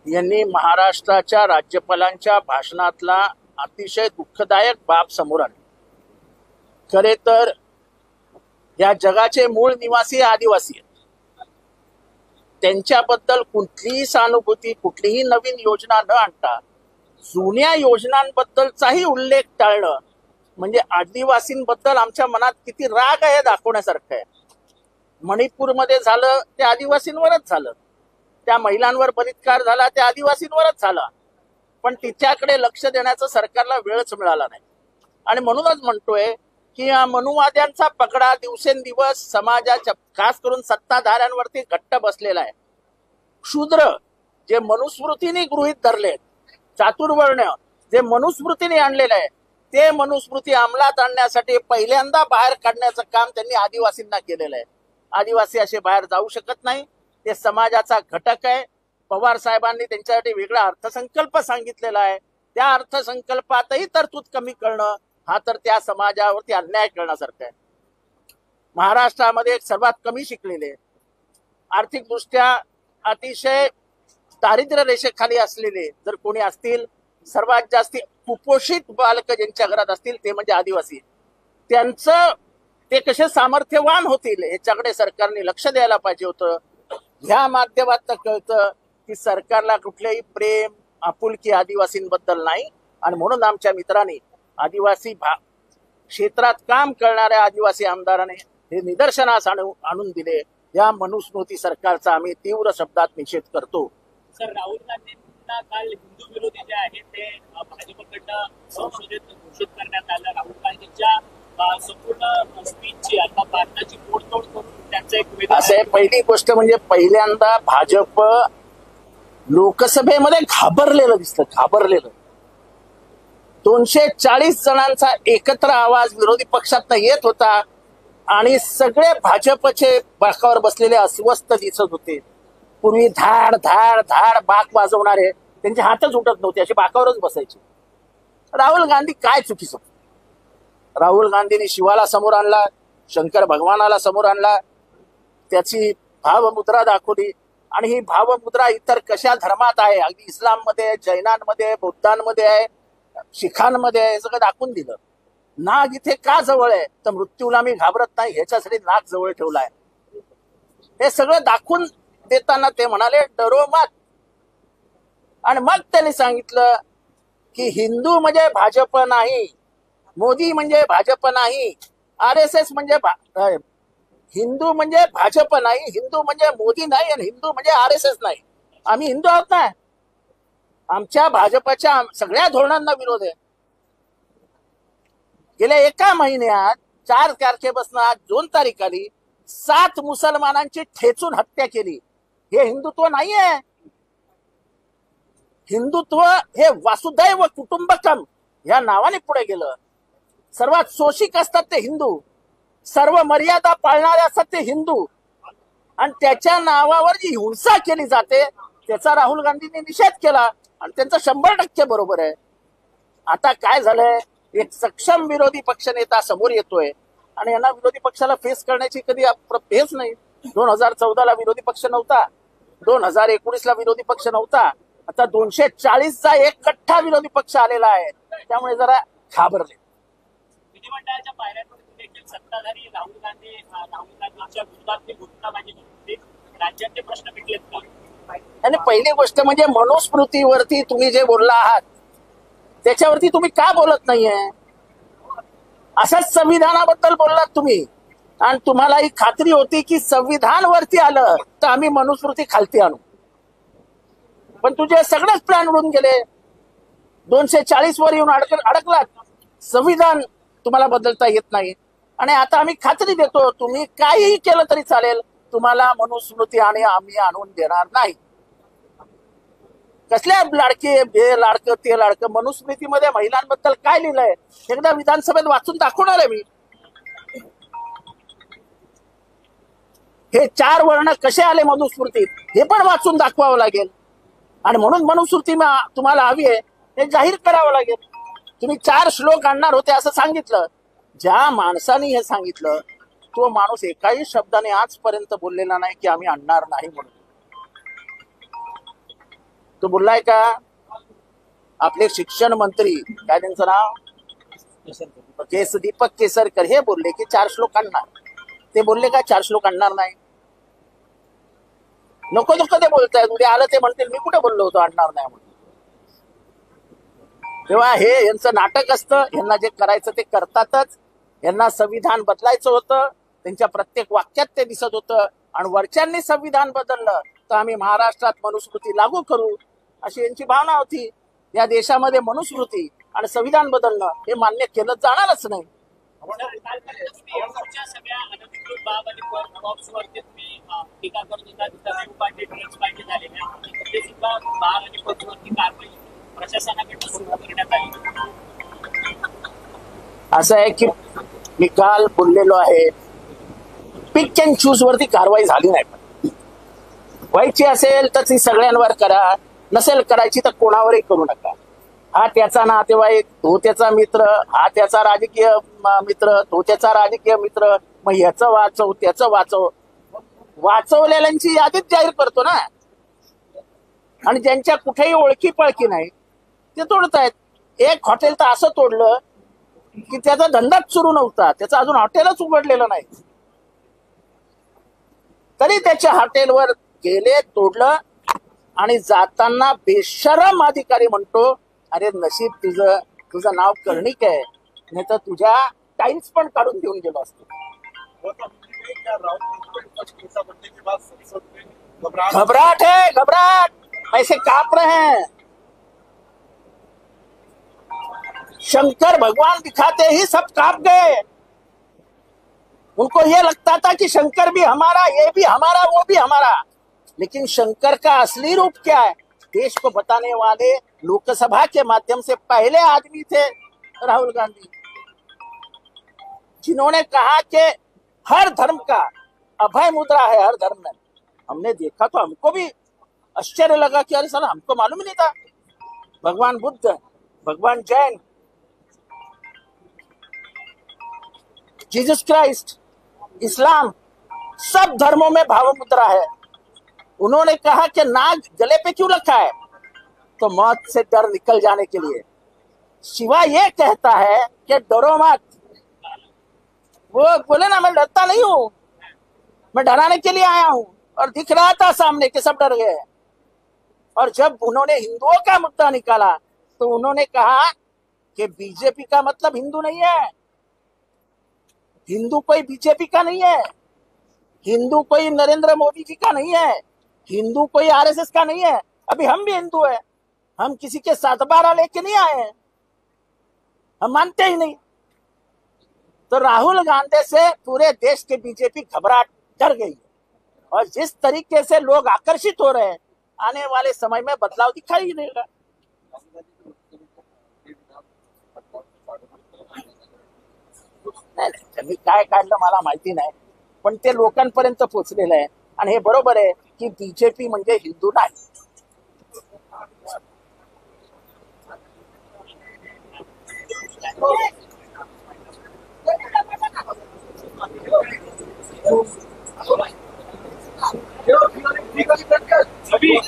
यांनी महाराष्ट्राच्या राज्यपालांच्या भाषणातला अतिशय दुःखदायक बाब समोर आणली। खरे तर या जगाचे मूळ निवासी आदिवासी आहेत, त्यांच्याबद्दल कुठलीही सहानुभूती, कुठलीही नवीन योजना न आणता जुन्या योजनांबद्दलचाही उल्लेख टाळणं म्हणजे आदिवासींबद्दल आमच्या मनात किती राग आहे दाखवण्यासारखं आहे। मणिपूरमध्ये झालं ते आदिवासींवरच झालं, त्या महिलांवर बलात्कार झाला त्या आदिवासींवरच झाला, पण तिच्याकडे लक्ष देण्याचं सरकारला वेळच मिळाला नाही। आणि म्हणूनच म्हणतोय की या मनुवाद्यांचा पगडा दिवसेंदिवस समाजाच्या खास करून सत्ताधाऱ्यांवरती घट्ट बसलेला आहे। शूद्र जे मनुस्मृतीने गृहीत धरले, चातुर्वर्ण जे मनुस्मृतीने आणलेलं आहे, ते मनुस्मृती अंमलात आणण्यासाठी पहिल्यांदा बाहेर काढण्याचं काम त्यांनी आदिवासींना केलेलं आहे। आदिवासी असे बाहेर जाऊ शकत नाही, ते समाजाचा घटक आहे। पवार साहेबांनी त्यांच्यासाठी वेगळा अर्थसंकल्प सांगितलेला आहे, त्या अर्थसंकल्पातही तरतूद कमी करणं हा तर त्या समाजावरती अन्याय करण्यासारखा आहे। महाराष्ट्रामध्ये सर्वात कमी शिकलेले, आर्थिकदृष्ट्या अतिशय दारिद्र्य रेषेखाली असलेले जर कोणी असतील, सर्वात जास्त कुपोषित बालक ज्यांच्या घरात असतील ते म्हणजे आदिवासी। त्यांचं ते कसे सामर्थ्यवान होतील याच्याकडे सरकारने लक्ष द्यायला पाहिजे होतं। ह्या माध्यमातून कळतं की सरकारला कुठलेही प्रेम आपुलकी आदिवासींबद्दल नाही। आणि म्हणून आमच्या मित्रांनी आदिवासी क्षेत्रात काम करणाऱ्या आदिवासी आमदाराने हे निदर्शनास आणून दिले। या मनुस्मृती सरकारचा आम्ही तीव्र शब्दात निषेध करतो। सर, राहुल गांधींना काल हिंदू विरोधी जे आहे ते भाजपकडनं संसदेत घोषित करण्यात आलं। राहुल गांधींच्या संपूर्ण स्पीचची अथवा भारताची मोडतोड करून त्यांचं एक असे पहिली गोष्ट म्हणजे पहिल्यांदा भाजप लोकसभेमध्ये घाबरलेलं दिसतं, घाबरलेलं। 240 जणांचा एकत्र आवाज विरोधी पक्षातनं येत होता आणि सगळे भाजपचे बाकावर बसलेले अस्वस्थ दिसत होते। पूर्वी धाड धाड धाड बाक वाजवणारे त्यांचे हातच उठत नव्हते, असे बाकावरच बसायचे। राहुल गांधी काय चुकीचं? राहुल गांधींनी शिवाला समोर आणला, शंकर भगवानाला समोर आणला, त्याची भावमुद्रा दाखवली। आणि ही भावमुद्रा इतर कशा धर्मात आहे, अगदी इस्लाममध्ये, जैनांमध्ये, बौद्धांमध्ये आहे, शिखांमध्ये आहे, हे सगळं दाखवून दिलं। नाग इथे का जवळ आहे तर मृत्यूला मी घाबरत नाही ह्याच्यासाठी नाग जवळ ठेवलाय, हे सगळं दाखवून देताना ते म्हणाले डरो मत। आणि मग त्यांनी सांगितलं की हिंदू म्हणजे भाजप नाही, मोदी म्हणजे भाजप नाही, RSS म्हणजे हिंदू म्हणजे भाजप नाही, हिंदू म्हणजे मोदी नाही, आणि हिंदू म्हणजे RSS नाही। आम्ही हिंदू आहोत ना, आमच्या भाजपच्या सगळ्या धोरणांना विरोध आहे। गेल्या एका महिन्यात 4 तारखेपासून आज 2 तारीख आली, 7 मुसलमानांची ठेचून हत्या केली। हे हिंदुत्व नाहीये। हिंदुत्व हे वासुदैव कुटुंबकम या नावाने पुढे गेलं। सर्वात शोषिक असतात ते हिंदू, सर्व मर्यादा पाळणारे असतात ते हिंदू, आणि त्याच्या नावावर जी हिंसा केली जाते त्याचा राहुल गांधींनी निषेध केला आणि त्यांचं 100% बरोबर आहे। आता काय झालंय, एक सक्षम विरोधी पक्षनेता समोर येतोय आणि यांना विरोधी पक्षाला फेस करण्याची कधी हेच नाही। 2014ला विरोधी पक्ष नव्हता, 2019ला विरोधी पक्ष नव्हता, आता 240चा एक कट्टा विरोधी पक्ष आलेला आहे, त्यामुळे जरा घाबरले। विधिमंडळाच्या पायऱ्यांवर देखील सत्ताधारी राहुल गांधींच्या विरोधात घोषणाबाजी करते, राज्याचे प्रश्न मिटलेत का? आणि पहिली गोष्ट म्हणजे मनुस्मृतीवरती तुम्ही जे बोलला आहात त्याच्यावरती तुम्ही का बोलत नाहीये? असंच संविधानाबद्दल बोललात तुम्ही, आणि तुम्हाला ही खात्री होती की संविधान वरती आलं तर आम्ही मनुस्मृती खालती आणू, पण तुझे सगळेच प्लॅन उडून गेले। 240 वर येऊन अडकलात। संविधान तुम्हाला बदलता येत नाही, आणि आता आम्ही खात्री देतो तुम्ही काहीही केलं तरी चालेल, तुम्हाला मनुस्मृती आणि आम्ही आणून देणार नाही। कसल्या लाडके हे लाडकं ते लाडकं, मनुस्मृतीमध्ये महिलांबद्दल काय लिहिलंय एकदा विधानसभेत वाचून दाखवणार आहे मी। हे 4 वर्ण कसे आले मनुस्मृतीत हे पण वाचून दाखवावं लागेल, आणि म्हणून मनुस्मृती तुम्हाला हवी आहे हे जाहीर करावं लागेल। तुम्ही 4 श्लोक आणणार होते असं सांगितलं, ज्या माणसाने हे सांगितलं तो माणूस एकाही शब्दाने आजपर्यंत बोललेला नाही की आम्ही आणणार नाही म्हणून। तो बोललाय का? आपले शिक्षण मंत्री, काय त्यांचं नाव, दीपक केसरकर, हे बोलले की 4 श्लोक आणणार. ते बोलले का 4 श्लोक आणणार नाही? नको नको ते बोलतायत. उद्या आलं ते म्हणतील मी कुठे बोललो होतो आणणार नाही म्हणून. तेव्हा हे यांचं नाटक असतं. यांना जे करायचं ते करतातच. यांना संविधान बदलायचं होतं, त्यांच्या प्रत्येक वाक्यात ते दिसत होतं. आणि वरच्यांनी संविधान बदललं तर आम्ही महाराष्ट्रात मनुस्मृती लागू करू, अशी यांची भावना होती. या देशामध्ये मनुस्मृती आणि संविधान बदलणं हे मान्य केलं जाणारच नाही. सगळ्या अनधिकृत बाब आणि बॉक्सवरती तुम्ही टीका करत होता, तिथं पार्टी ड्रग्स पार्टी झालेल्या ते सुद्धा बाब आणि बॉक्सवरती कारवाई प्रशासनाकडून सुरू करण्यात आली. असं आहे की मी काल बोललेलो आहे, पिक अँड चूज वरती कारवाई झाली नाही. व्हायची असेल तर ती सगळ्यांवर करा, नसेल करायची तर कोणावरही करू नका. हा त्याचा नातेवाईक, तो त्याचा मित्र, हा त्याचा राजकीय मित्र, तो त्याचा राजकीय मित्र, मग ह्याचं वाचव त्याचं वाचव. वाचवलेल्यांची यादीच जाहीर करतो ना. आणि ज्यांच्या कुठेही ओळखी पळखी नाही ते तोडतायत. एक हॉटेल तर असं तोडलं की त्याचा धंदाच सुरू नव्हता, त्याचं अजून हॉटेलच उघडलेलं नाही, तरी त्याच्या हॉटेलवर गेले, तोडलं. आणि जाताना बेशरम अधिकारी म्हणतो, अरे नशीब तुझं नाव कर्णिक आहे, नाही तर तुझ्या टाइल्स पण काढून देऊन गेलो असतो. घबराहट है, घबराहट, पैसे कांप रहे हैं. शंकर भगवान दिखाते ही सब कांप गए. उनको ये लगता था कि शंकर भी हमारा, ये भी हमारा, वो भी हमारा. लेकिन शंकर का असली रूप क्या है देश को बताने वाले लोकसभा के माध्यम से पहले आदमी थे राहुल गांधी, जिन्होंने कहा कि हर धर्म का अभय मुद्रा है हर धर्म में. हमने देखा तो हमको भी आश्चर्य लगा कि अरे साला हमको मालूम ही नहीं था. भगवान बुद्ध, भगवान जैन, जीसस क्राइस्ट, इस्लाम, सब धर्मों में भाव मुद्रा है. उन्होंने कहा कि नाग गले पे क्यों रखा है? तो मौत से डर निकल जाने के लिए. शिवा ये कहता है कि डरो मत. वो बोले ना, मैं डरता नहीं हूं, मैं डराने के लिए आया हूं. और दिख रहा था सामने कि सब डर गए. और जब उन्होंने हिंदुओं का मुद्दा निकाला तो उन्होंने कहा कि बीजेपी का मतलब हिंदू नहीं है, हिंदू कोई बीजेपी का नहीं है, हिंदू कोई नरेंद्र मोदी जी का नहीं है, हिंदू कोई आरएसएस का नहीं है. अभी हम भी हिंदू है, हम किसी के 7/12 लेके नहीं आए हैं, हम मानते ही नहीं. तो राहुल गांधी से पूरे देश के बीजेपी घबराहट डर गई. और जिस तरीके से लोग आकर्षित हो रहे हैं, आने वाले समय में बदलाव दिखाई देगा. नाही, त्यांनी काय काढलं मला माहिती नाही, पण ते लोकांपर्यंत पोहोचलेलं आहे. आणि हे बरोबर आहे की बीजेपी म्हणजे हिंदू नाही. अभी